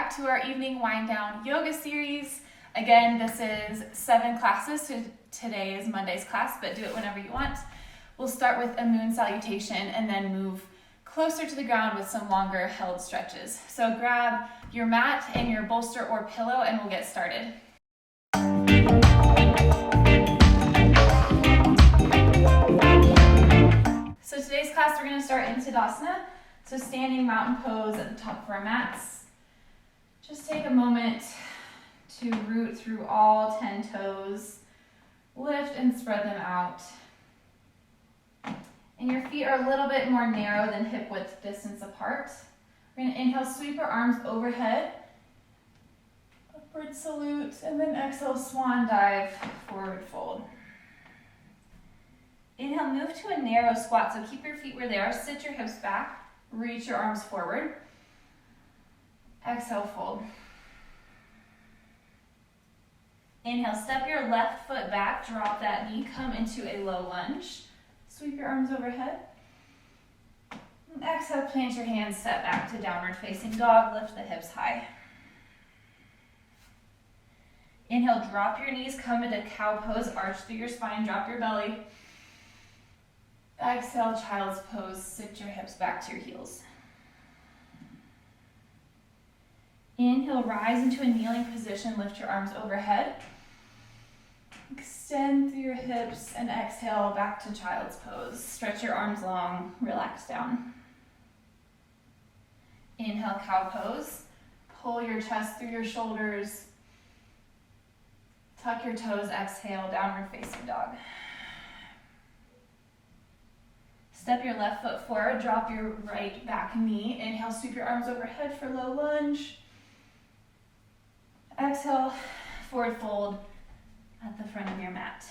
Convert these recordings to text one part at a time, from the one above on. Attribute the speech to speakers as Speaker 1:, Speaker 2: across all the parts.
Speaker 1: back to our evening wind down yoga series. Again, this is 7 classes, so today is Monday's class, but do it whenever you want. We'll start with a moon salutation and then move closer to the ground with some longer held stretches. So grab your mat and your bolster or pillow and we'll get started. So today's class we're going to start in Tadasana. So standing mountain pose at the top of our mats. Just take a moment to root through all 10 toes. Lift and spread them out. And your feet are a little bit more narrow than hip width distance apart. We're going to inhale, sweep your arms overhead. Upward salute, and then exhale, swan dive, forward fold. Inhale, move to a narrow squat, so keep your feet where they are. Sit your hips back, reach your arms forward. Exhale, fold. Inhale, step your left foot back, drop that knee, come into a low lunge. Sweep your arms overhead. And exhale, plant your hands, step back to downward facing dog, lift the hips high. Inhale, drop your knees, come into cow pose, arch through your spine, drop your belly. Exhale, child's pose, sit your hips back to your heels. Inhale, rise into a kneeling position, lift your arms overhead. Extend through your hips and exhale back to child's pose. Stretch your arms long, relax down. Inhale, cow pose. Pull your chest through your shoulders. Tuck your toes, exhale, downward facing dog. Step your left foot forward, drop your right back knee. Inhale, sweep your arms overhead for low lunge. Exhale, forward fold at the front of your mat.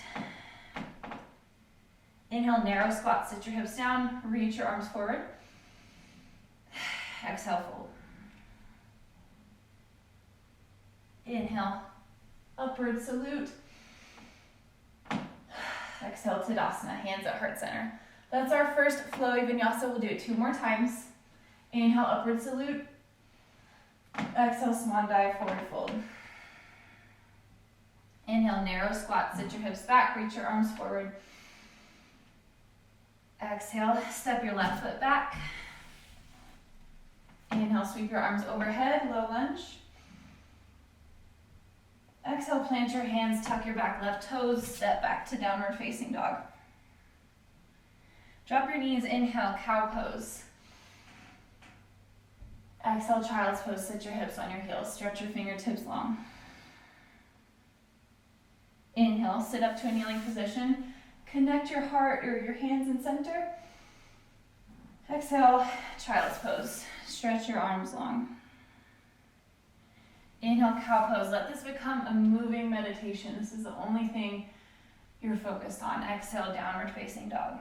Speaker 1: Inhale, narrow squat, sit your hips down, reach your arms forward. Exhale, fold. Inhale, upward salute. Exhale, Tadasana, hands at heart center. That's our first flowy vinyasa. We'll do it 2 more times. Inhale, upward salute. Exhale, swan dive, forward fold. Inhale, narrow squat, sit your hips back, reach your arms forward. Exhale, step your left foot back. Inhale, sweep your arms overhead, low lunge. Exhale, plant your hands, tuck your back left toes, step back to downward facing dog. Drop your knees, inhale, cow pose. Exhale, child's pose, sit your hips on your heels, stretch your fingertips long. Inhale, sit up to a kneeling position. Connect your heart or your hands in center. Exhale, child's pose. Stretch your arms long. Inhale, cow pose. Let this become a moving meditation. This is the only thing you're focused on. Exhale, downward facing dog.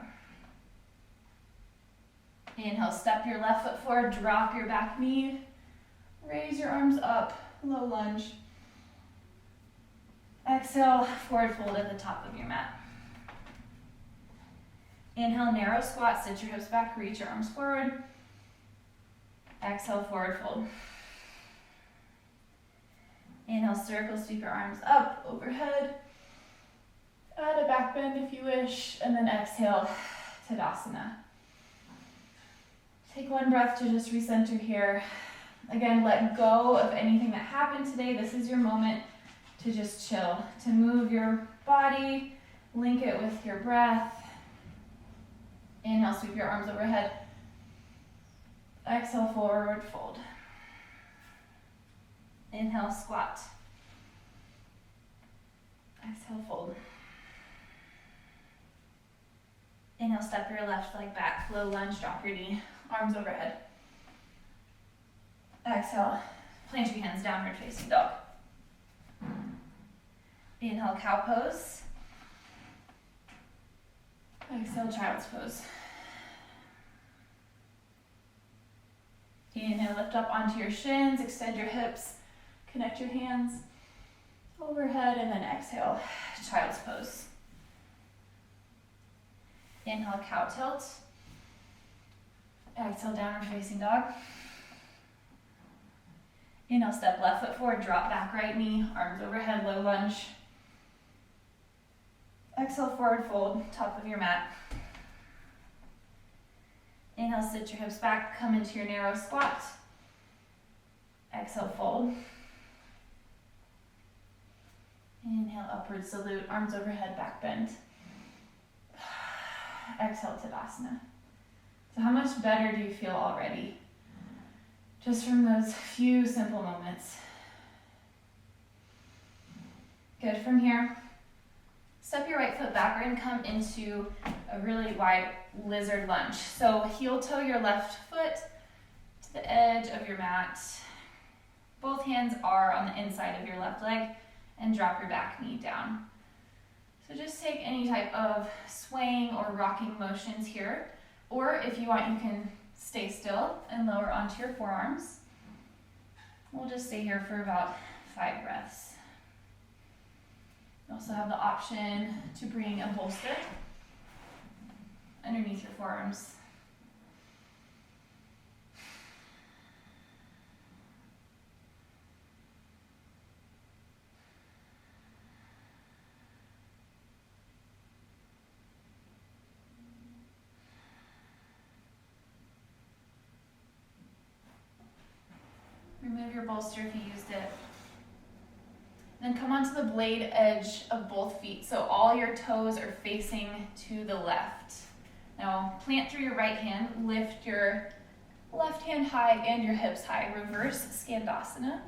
Speaker 1: Inhale, step your left foot forward, drop your back knee. Raise your arms up, low lunge. Exhale, forward fold at the top of your mat. Inhale, narrow squat, sit your hips back, reach your arms forward. Exhale, forward fold. Inhale, circle, sweep your arms up, overhead. Add a back bend if you wish, and then exhale, Tadasana. Take 1 breath to just recenter here. Again, let go of anything that happened today. This is your moment to just chill, to move your body, link it with your breath. Inhale, sweep your arms overhead. Exhale, forward fold. Inhale, squat. Exhale, fold. Inhale, step your left leg back, low lunge, drop your knee, arms overhead. Exhale, plant your hands, downward facing dog. Inhale, cow pose. Exhale, child's pose. Inhale, lift up onto your shins, extend your hips, connect your hands overhead, and then exhale, child's pose. Inhale, cow tilt. Exhale, downward facing dog. Inhale, step left foot forward, drop back right knee, arms overhead, low lunge. Exhale, forward fold, top of your mat. Inhale, sit your hips back, come into your narrow squat. Exhale, fold. Inhale, upward salute, arms overhead, back bend. Exhale, Tadasana. So how much better do you feel already? Just from those few simple moments. Good, from here, step your right foot backward and come into a really wide lizard lunge. So heel toe your left foot to the edge of your mat. Both hands are on the inside of your left leg and drop your back knee down. So just take any type of swaying or rocking motions here, or if you want, you can stay still and lower onto your forearms. We'll just stay here for about 5 breaths. You also have the option to bring a bolster underneath your forearms. Remove your bolster if you used it. Then come onto the blade edge of both feet, so all your toes are facing to the left. Now plant through your right hand, lift your left hand high and your hips high, reverse Skandasana.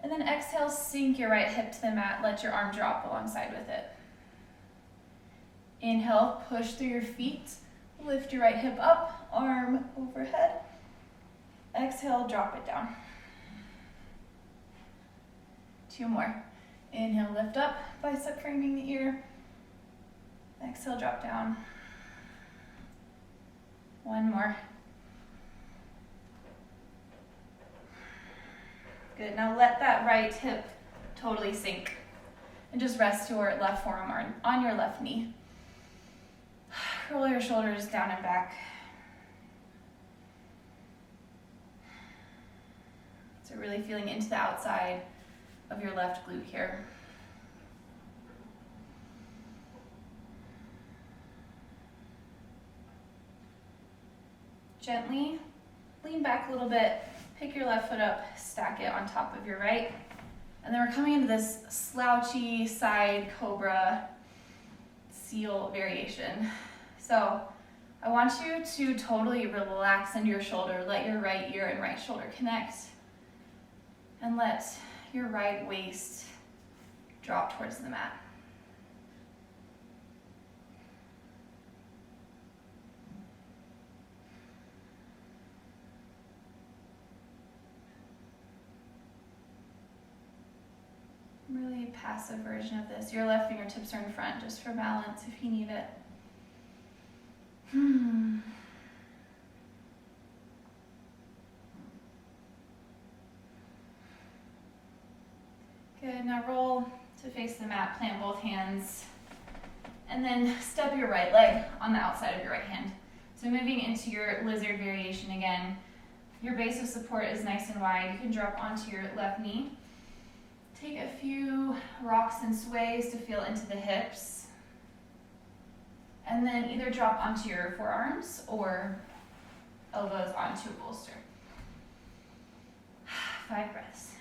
Speaker 1: And then exhale, sink your right hip to the mat, let your arm drop alongside with it. Inhale, push through your feet, lift your right hip up, arm overhead. Exhale, drop it down. 2 more. Inhale, lift up, bicep framing the ear. Exhale, drop down. 1 more. Good, now let that right hip totally sink. And just rest your left forearm on your left knee. Roll your shoulders down and back. So really feeling into the outside of your left glute here. Gently lean back a little bit, pick your left foot up, stack it on top of your right. And then we're coming into this slouchy side cobra seal variation. So I want you to totally relax into your shoulder, let your right ear and right shoulder connect. And let your right waist drop towards the mat. Really passive version of this. Your left fingertips are in front just for balance if you need it. Good, now roll to face the mat, plant both hands, and then step your right leg on the outside of your right hand. So moving into your lizard variation again, your base of support is nice and wide. You can drop onto your left knee. Take a few rocks and sways to feel into the hips. And then either drop onto your forearms or elbows onto a bolster. 5 breaths.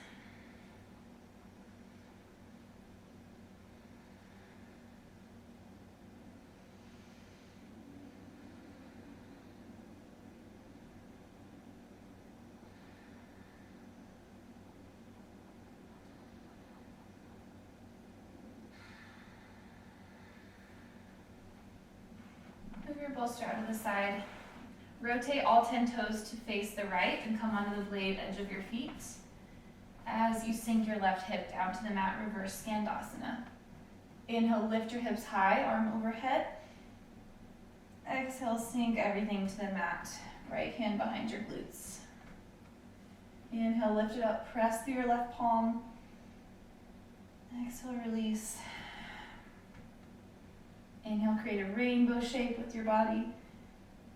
Speaker 1: Move your bolster out of the side. Rotate all 10 toes to face the right and come onto the blade edge of your feet. As you sink your left hip down to the mat, reverse Skandasana. Inhale, lift your hips high, arm overhead. Exhale, sink everything to the mat. Right hand behind your glutes. Inhale, lift it up, press through your left palm. Exhale, release. Inhale, create a rainbow shape with your body.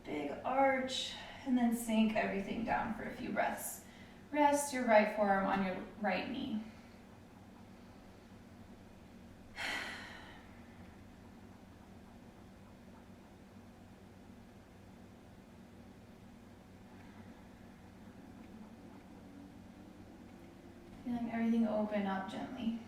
Speaker 1: Big arch, and then sink everything down for a few breaths. Rest your right forearm on your right knee. Feeling everything open up gently.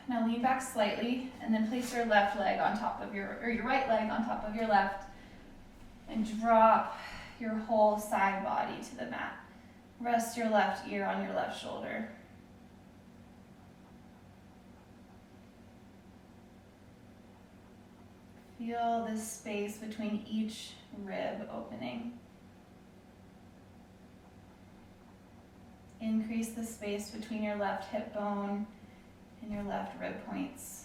Speaker 1: Now lean back slightly and then place your left leg on top of your right leg on top of your left and drop your whole side body to the mat. Rest your left ear on your left shoulder. Feel this space between each rib opening. Increase the space between your left hip bone and your left rib points.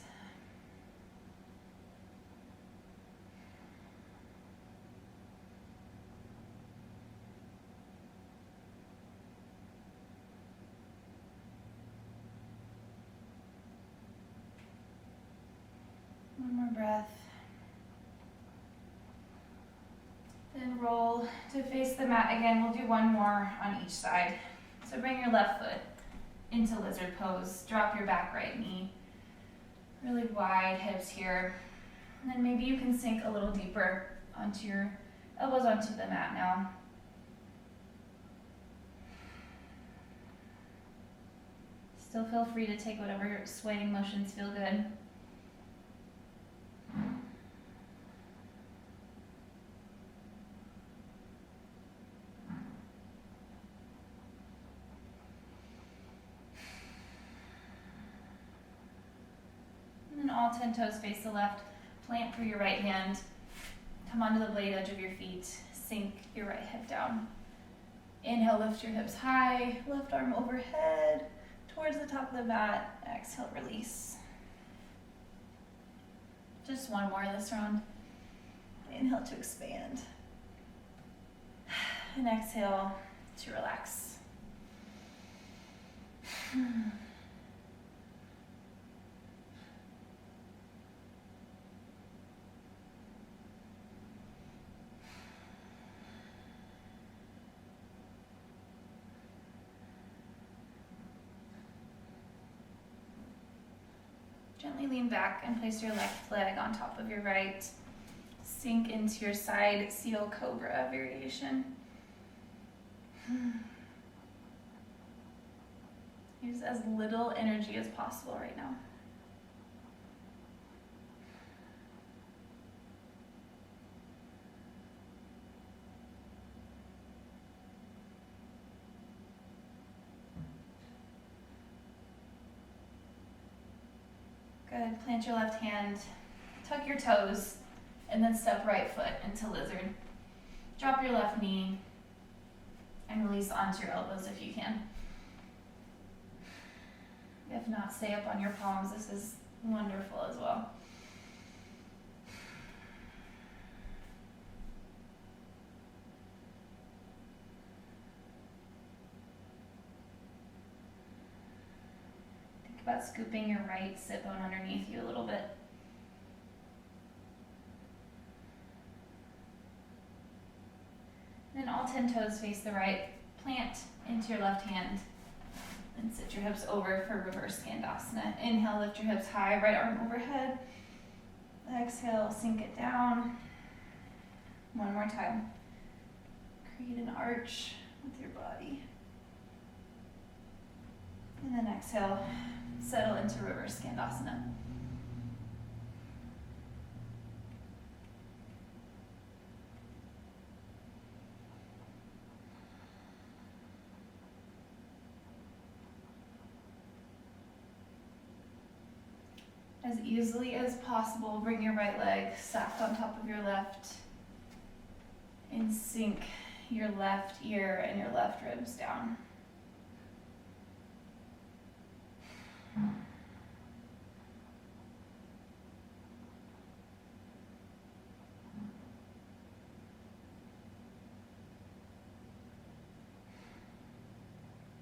Speaker 1: One more breath. Then roll to face the mat again. We'll do one more on each side. So bring your left foot into lizard pose. Drop your back right knee. Really wide hips here. And then maybe you can sink a little deeper onto your elbows onto the mat now. Still feel free to take whatever swaying motions feel good. And all 10 toes face the left. Plant through your right hand. Come onto the blade edge of your feet. Sink your right hip down. Inhale, lift your hips high. Left arm overhead towards the top of the mat. Exhale, release. Just one more this round. Inhale to expand. And exhale to relax. Gently lean back and place your left leg on top of your right. Sink into your side seal cobra variation. Use as little energy as possible right now. Good, plant your left hand, tuck your toes, and then step right foot into lizard. Drop your left knee and release onto your elbows if you can. If not, stay up on your palms. This is wonderful as well. Think about scooping your right sit bone underneath you a little bit. Then all 10 toes face the right. Plant into your left hand. And sit your hips over for reverse Skandasana. Inhale, lift your hips high, right arm overhead. Exhale, sink it down. One more time. Create an arch with your body. And then exhale, settle into reverse Skandasana. As easily as possible, bring your right leg stacked on top of your left and sink your left ear and your left ribs down.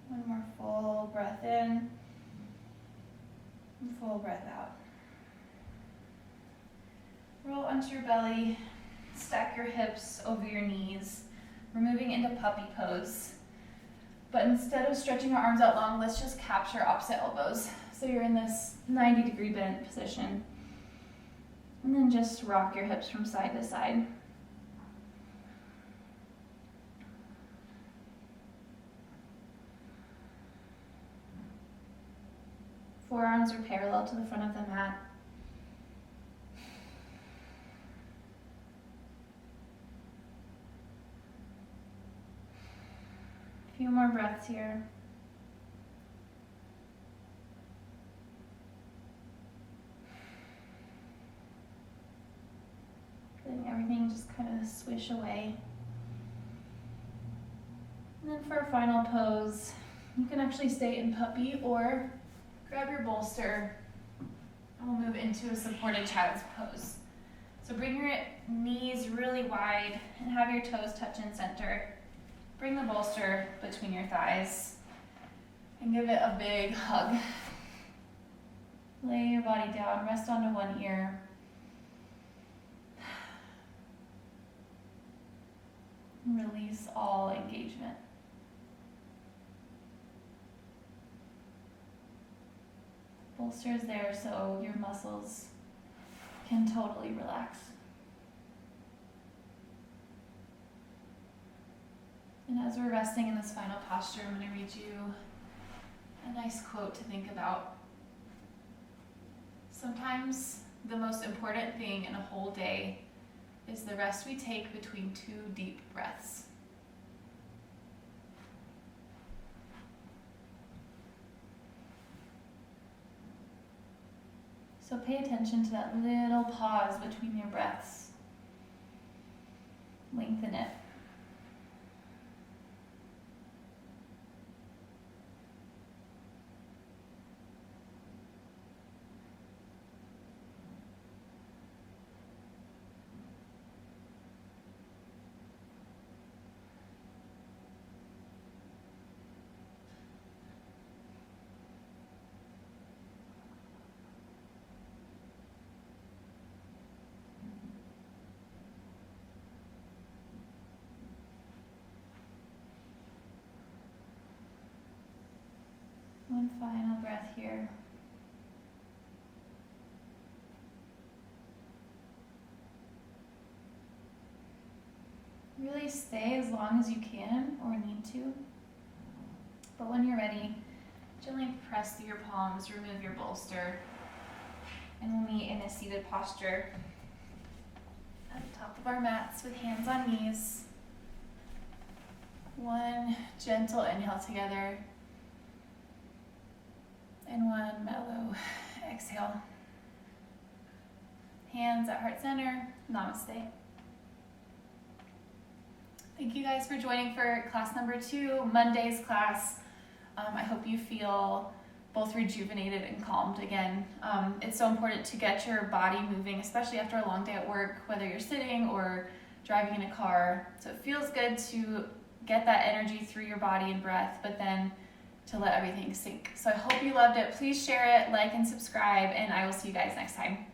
Speaker 1: One more full breath in and full breath out. Roll onto your belly, Stack your hips over your knees. We're moving into puppy pose. But instead of stretching our arms out long, let's just capture opposite elbows. So you're in this 90-degree bent position. And then just rock your hips from side to side. Forearms are parallel to the front of the mat. A few more breaths here. Letting everything just kind of swish away. And then for a final pose, you can actually stay in puppy or grab your bolster and we'll move into a supported child's pose. So bring your knees really wide and have your toes touch in center. Bring the bolster between your thighs and give it a big hug. Lay your body down, rest onto one ear. Release all engagement. Bolster is there so your muscles can totally relax. And as we're resting in this final posture, I'm going to read you a nice quote to think about. Sometimes the most important thing in a whole day is the rest we take between two deep breaths. So pay attention to that little pause between your breaths. Lengthen it. One final breath here. Really stay as long as you can or need to. But when you're ready, gently press through your palms, remove your bolster, and we'll meet in a seated posture at the top of our mats with hands on knees. One gentle inhale together. And one mellow exhale. Hands at heart center. Namaste. Thank you guys for joining for class number 2, Monday's class. I hope you feel both rejuvenated and calmed again. It's so important to get your body moving, especially after a long day at work, whether you're sitting or driving in a car. So it feels good to get that energy through your body and breath, but then to let everything sink. So I hope you loved it. Please share it, like, and subscribe, and I will see you guys next time.